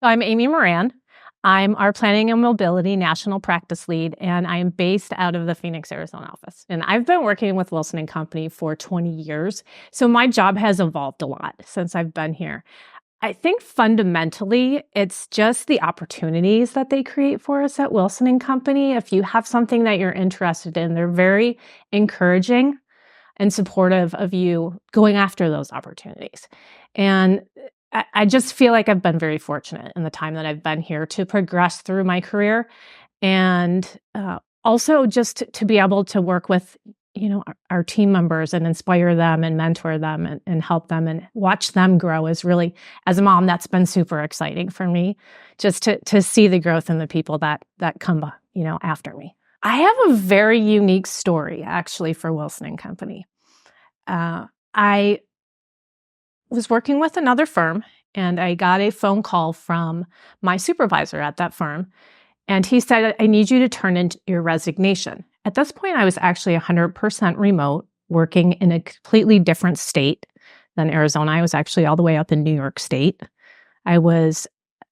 I'm Amy Moran. I'm our Planning and Mobility National Practice Lead, and I am based out of the Phoenix, Arizona office. And I've been working with Wilson & Company for 20 years, so my job has evolved a lot since I've been here. I think fundamentally, it's just the opportunities that they create for us at Wilson & Company. If you have something that you're interested in, they're very encouraging and supportive of you going after those opportunities. And I just feel like I've been very fortunate in the time that I've been here to progress through my career, and also just to be able to work with, our team members and inspire them and mentor them and help them and watch them grow is really, as a mom, that's been super exciting for me, just to see the growth in the people that come, after me. I have a very unique story, actually, for Wilson & Company. I was working with another firm, and I got a phone call from my supervisor at that firm, and he said, I need you to turn in your resignation. At this point, I was actually 100% remote, working in a completely different state than Arizona. I was actually all the way up in New York State. I was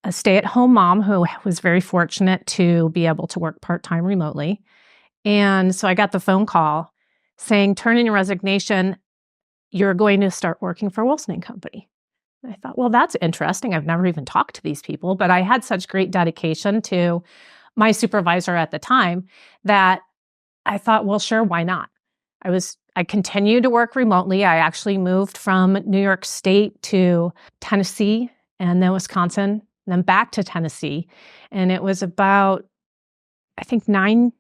a stay-at-home mom who was very fortunate to be able to work part-time remotely. And so I got the phone call saying, turn in your resignation. You're going to start working for Wilson & Company. And I thought, well, that's interesting. I've never even talked to these people, but I had such great dedication to my supervisor at the time that I thought, well, sure, why not? I continued to work remotely. I actually moved from New York State to Tennessee and then Wisconsin, and then back to Tennessee. And it was about, I think, 5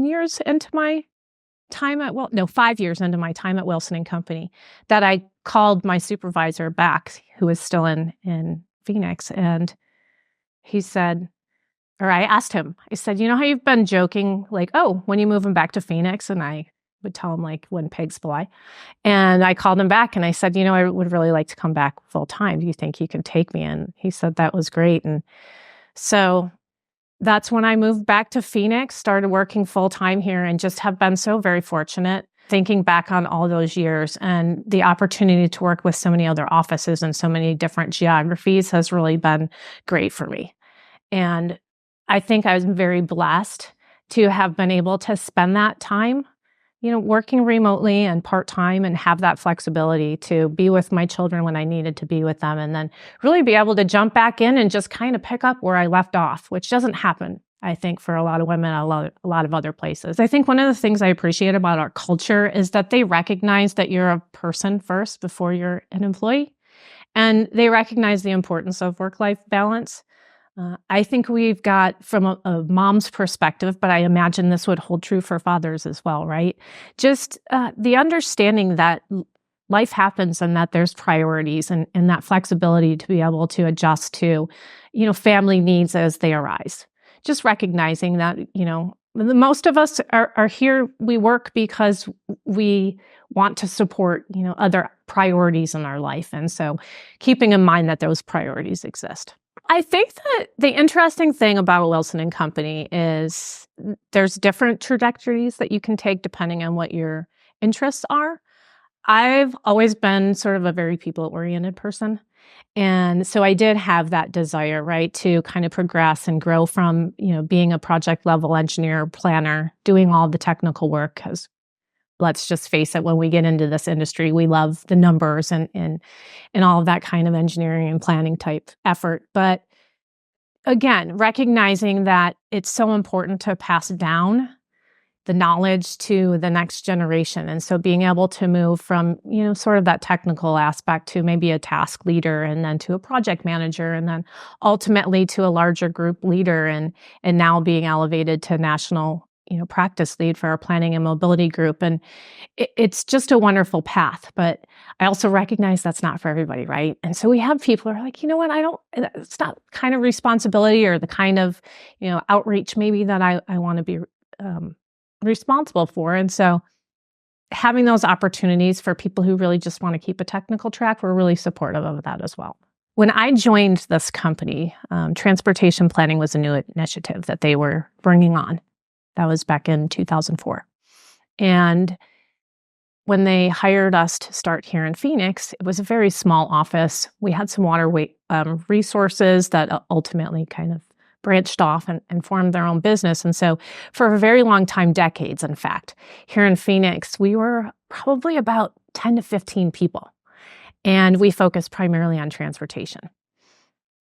years into my time at Wilson & Company that I called my supervisor back, who was still in Phoenix. And he said, or I asked him, I said, you know how you've been joking, like, oh, when you moving back to Phoenix? And I would tell him, like, when pigs fly. And I called him back and I said, I would really like to come back full time. Do you think you can take me? And he said that was great. And so that's when I moved back to Phoenix, started working full time here, and just have been so very fortunate, thinking back on all those years, and the opportunity to work with so many other offices and so many different geographies has really been great for me. And I think I was very blessed to have been able to spend that time, working remotely and part-time, and have that flexibility to be with my children when I needed to be with them, and then really be able to jump back in and just kind of pick up where I left off, which doesn't happen, I think, for a lot of women, a lot of other places. I think one of the things I appreciate about our culture is that they recognize that you're a person first before you're an employee, and they recognize the importance of work-life balance. I think we've got, from a mom's perspective, but I imagine this would hold true for fathers as well, right? Just the understanding that life happens and that there's priorities, and that flexibility to be able to adjust to, family needs as they arise. Just recognizing that, most of us are here, we work because we want to support, other priorities in our life. And so keeping in mind that those priorities exist. I think that the interesting thing about Wilson & Company is there's different trajectories that you can take depending on what your interests are. I've always been sort of a very people-oriented person. And so I did have that desire, right, to kind of progress and grow from, being a project level engineer, planner, doing all the technical work, because let's just face it, when we get into this industry, we love the numbers and all of that kind of engineering and planning type effort. But again, recognizing that it's so important to pass down the knowledge to the next generation. And so being able to move from, sort of that technical aspect to maybe a task leader, and then to a project manager, and then ultimately to a larger group leader, and now being elevated to national practice lead for our planning and mobility group. And it's just a wonderful path. But I also recognize that's not for everybody, right? And so we have people who are like, what, it's not the kind of responsibility or the kind of, outreach maybe that I want to be responsible for. And so having those opportunities for people who really just want to keep a technical track, we're really supportive of that as well. When I joined this company, transportation planning was a new initiative that they were bringing on. That was back in 2004. And when they hired us to start here in Phoenix, it was a very small office. We had some resources that ultimately kind of branched off and formed their own business. And so for a very long time, decades, in fact, here in Phoenix, we were probably about 10 to 15 people. And we focused primarily on transportation.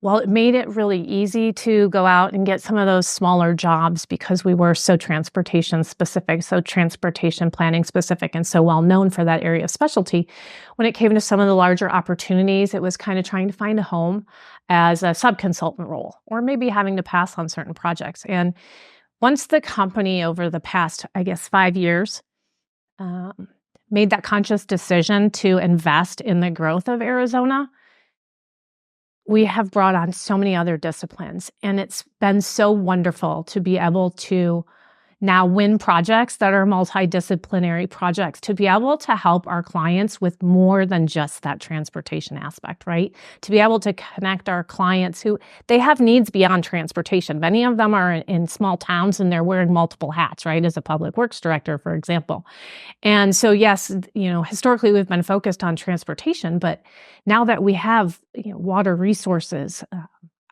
Well, it made it really easy to go out and get some of those smaller jobs because we were so transportation specific, so transportation planning specific, and so well known for that area of specialty. When it came to some of the larger opportunities, it was kind of trying to find a home as a sub-consultant role, or maybe having to pass on certain projects. And once the company over the past, 5 years, made that conscious decision to invest in the growth of Arizona, we have brought on so many other disciplines, and it's been so wonderful to be able to now win projects that are multidisciplinary projects, to be able to help our clients with more than just that transportation aspect, right? To be able to connect our clients who they have needs beyond transportation. Many of them are in small towns and they're wearing multiple hats, right? As a public works director, for example. And so, yes, historically we've been focused on transportation, but now that we have water resources,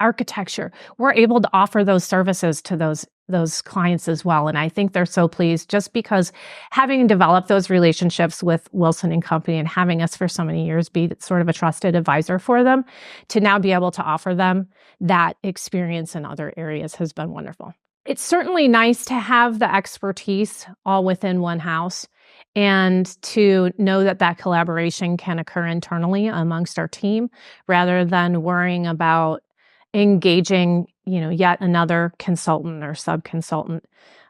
architecture, we're able to offer those services to those clients as well. And I think they're so pleased just because having developed those relationships with Wilson and Company and having us for so many years be sort of a trusted advisor for them, to now be able to offer them that experience in other areas has been wonderful. It's certainly nice to have the expertise all within one house and to know that collaboration can occur internally amongst our team rather than worrying about engaging, yet another consultant or sub-consultant,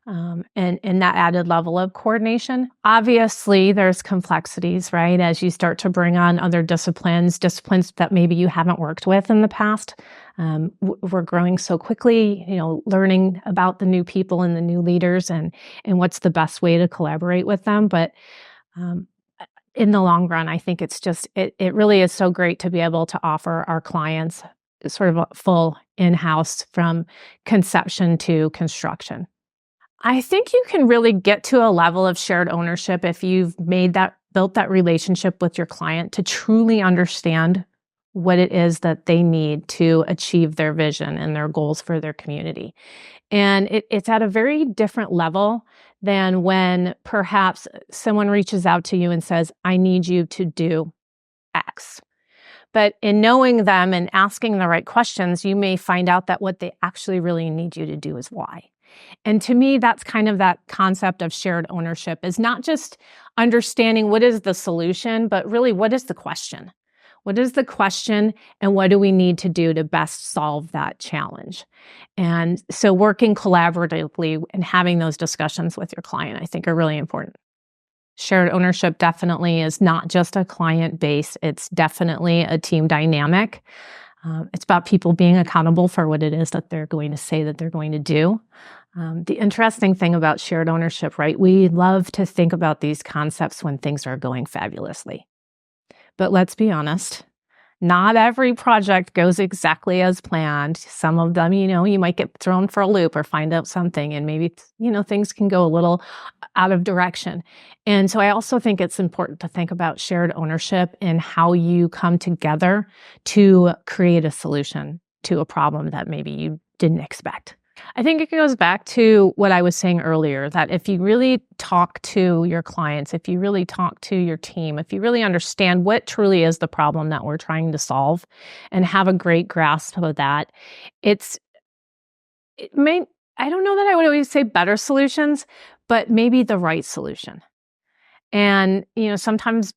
and that added level of coordination. Obviously, there's complexities, right? As you start to bring on other disciplines that maybe you haven't worked with in the past. We're growing so quickly, learning about the new people and the new leaders and what's the best way to collaborate with them. But in the long run, I think it's just, it really is so great to be able to offer our clients sort of a full in-house from conception to construction. I think you can really get to a level of shared ownership if you've built that relationship with your client to truly understand what it is that they need to achieve their vision and their goals for their community. And it's at a very different level than when perhaps someone reaches out to you and says, I need you to do X. But in knowing them and asking the right questions, you may find out that what they actually really need you to do is Y. And to me, that's kind of that concept of shared ownership, is not just understanding what is the solution, but really what is the question? What is the question and what do we need to do to best solve that challenge? And so working collaboratively and having those discussions with your client, I think, are really important. Shared ownership definitely is not just a client base. It's definitely a team dynamic. It's about people being accountable for what it is that they're going to say that they're going to do. The interesting thing about shared ownership, right? We love to think about these concepts when things are going fabulously. But let's be honest, not every project goes exactly as planned. Some of them, you might get thrown for a loop or find out something, and maybe, things can go a little out of direction. And so I also think it's important to think about shared ownership and how you come together to create a solution to a problem that maybe you didn't expect. I think it goes back to what I was saying earlier, that if you really talk to your clients, if you really talk to your team, if you really understand what truly is the problem that we're trying to solve and have a great grasp of that, I don't know that I would always say better solutions, but maybe the right solution. And, sometimes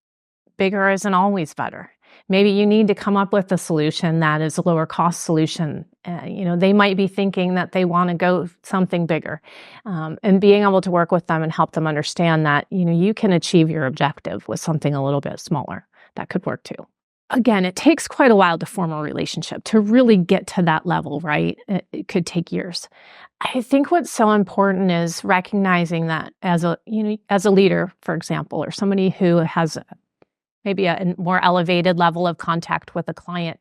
bigger isn't always better. Maybe you need to come up with a solution that is a lower cost solution. They might be thinking that they want to go something bigger, and being able to work with them and help them understand that, you can achieve your objective with something a little bit smaller. That could work too. Again, it takes quite a while to form a relationship, to really get to that level, right? It could take years. I think what's so important is recognizing that as a leader, for example, or somebody who has maybe a more elevated level of contact with a client,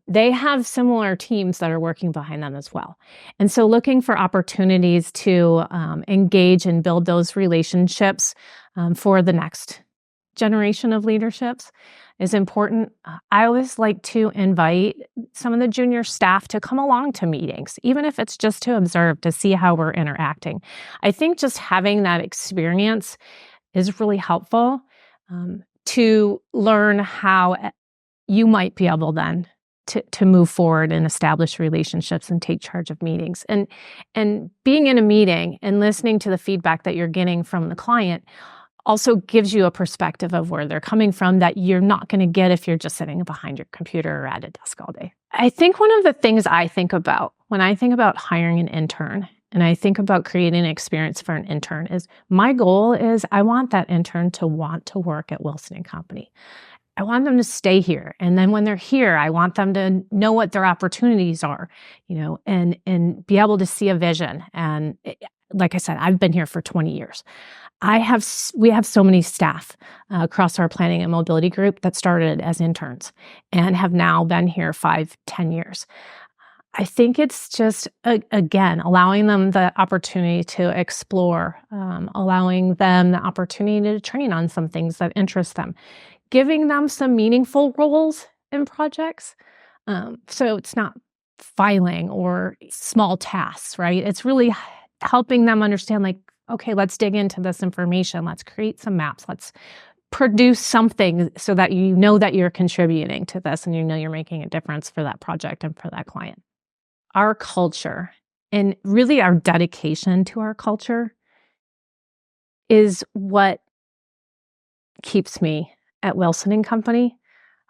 they have similar teams that are working behind them as well. And so looking for opportunities to engage and build those relationships for the next generation of leaderships is important. I always like to invite some of the junior staff to come along to meetings, even if it's just to observe, to see how we're interacting. I think just having that experience is really helpful to learn how you might be able then to move forward and establish relationships and take charge of meetings. And being in a meeting and listening to the feedback that you're getting from the client also gives you a perspective of where they're coming from that you're not going to get if you're just sitting behind your computer or at a desk all day. I think one of the things I think about when I think about hiring an intern and I think about creating an experience for an intern is my goal is I want that intern to want to work at Wilson & Company. I want them to stay here. And then when they're here, I want them to know what their opportunities are, and be able to see a vision. And like I said, I've been here for 20 years. We have so many staff across our planning and mobility group that started as interns and have now been here 5-10 years. I think it's just, again, allowing them the opportunity to explore, allowing them the opportunity to train on some things that interest them, giving them some meaningful roles in projects. So it's not filing or small tasks, right? It's really helping them understand, like, okay, let's dig into this information. Let's create some maps. Let's produce something so that you know that you're contributing to this and you know you're making a difference for that project and for that client. Our culture and really our dedication to our culture is what keeps me at Wilson & Company.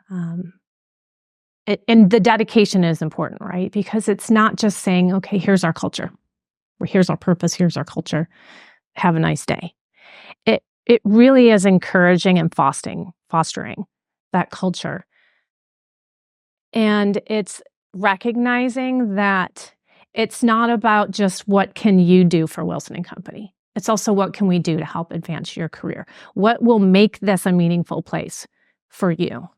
And the dedication is important, right? Because it's not just saying, okay, here's our culture. Here's our purpose. Here's our culture. Have a nice day. It really is encouraging and fostering that culture. And it's recognizing that it's not about just what can you do for Wilson & Company. It's also what can we do to help advance your career? What will make this a meaningful place for you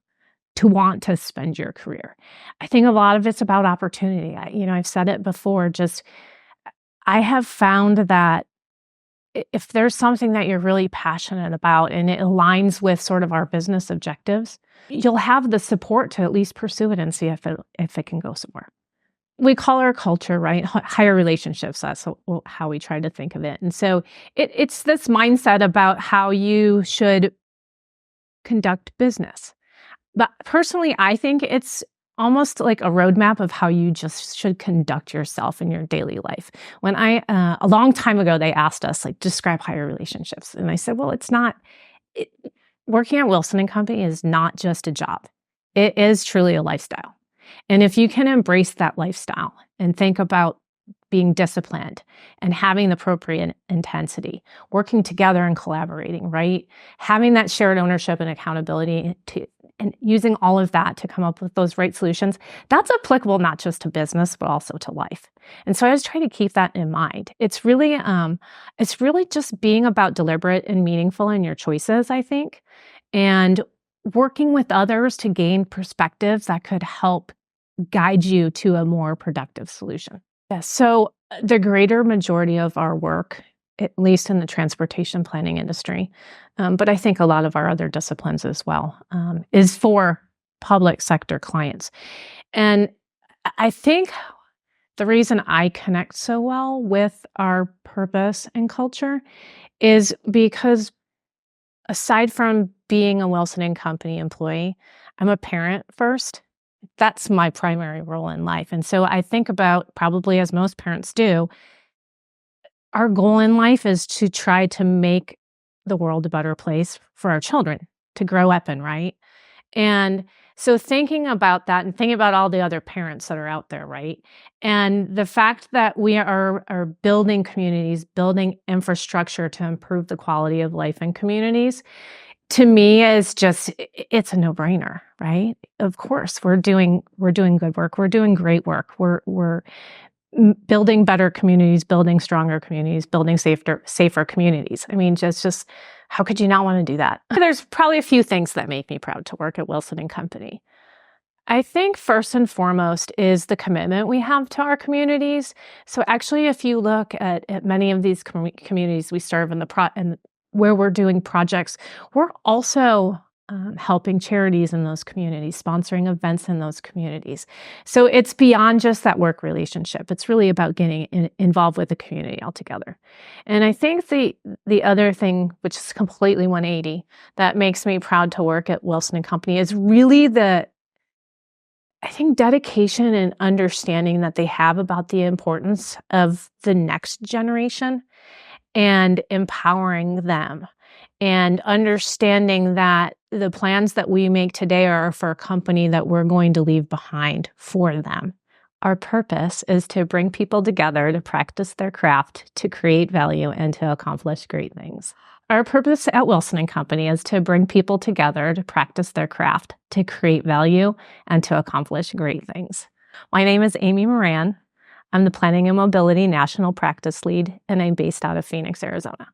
to want to spend your career? I think a lot of it's about opportunity. I've said it before, I have found that if there's something that you're really passionate about and it aligns with sort of our business objectives, you'll have the support to at least pursue it and see if it can go somewhere. We call our culture, right, higher relationships. That's how we try to think of it. And so it's this mindset about how you should conduct business. But personally, I think it's almost like a roadmap of how you just should conduct yourself in your daily life. When a long time ago, they asked us, like, describe higher relationships. And I said, well, working at Wilson & Company is not just a job. It is truly a lifestyle. And if you can embrace that lifestyle and think about being disciplined and having the appropriate intensity, working together and collaborating, right? Having that shared ownership and accountability and using all of that to come up with those right solutions, that's applicable not just to business, but also to life. And so I was trying to keep that in mind. It's really just being about deliberate and meaningful in your choices, I think, and working with others to gain perspectives that could help guide you to a more productive solution. Yeah, so the greater majority of our work, at least in the transportation planning industry, but I think a lot of our other disciplines as well, is for public sector clients. And I think the reason I connect so well with our purpose and culture is because aside from being a Wilson & Company employee, I'm a parent first. That's my primary role in life. And so I think about, probably as most parents do, our goal in life is to try to make the world a better place for our children to grow up in, right? And so thinking about that and thinking about all the other parents that are out there, right? And the fact that we are building communities, building infrastructure to improve the quality of life in communities, to me is it's a no-brainer, right? Of course, we're doing good work. We're doing great work. We're building better communities, building stronger communities, building safer communities. I mean, just how could you not want to do that? There's probably a few things that make me proud to work at Wilson & Company. I think first and foremost is the commitment we have to our communities. So actually, if you look at many of these communities we serve in where we're doing projects, we're also helping charities in those communities, sponsoring events in those communities. So it's beyond just that work relationship. It's really about getting involved with the community altogether. And I think the other thing, which is completely 180, that makes me proud to work at Wilson & Company is really I think dedication and understanding that they have about the importance of the next generation and empowering them and understanding that the plans that we make today are for a company that we're going to leave behind for them. Our purpose is to bring people together to practice their craft, to create value, and to accomplish great things. Our purpose at Wilson & Company is to bring people together to practice their craft, to create value, and to accomplish great things. My name is Amy Moran. I'm the Planning and Mobility National Practice Lead, and I'm based out of Phoenix, Arizona.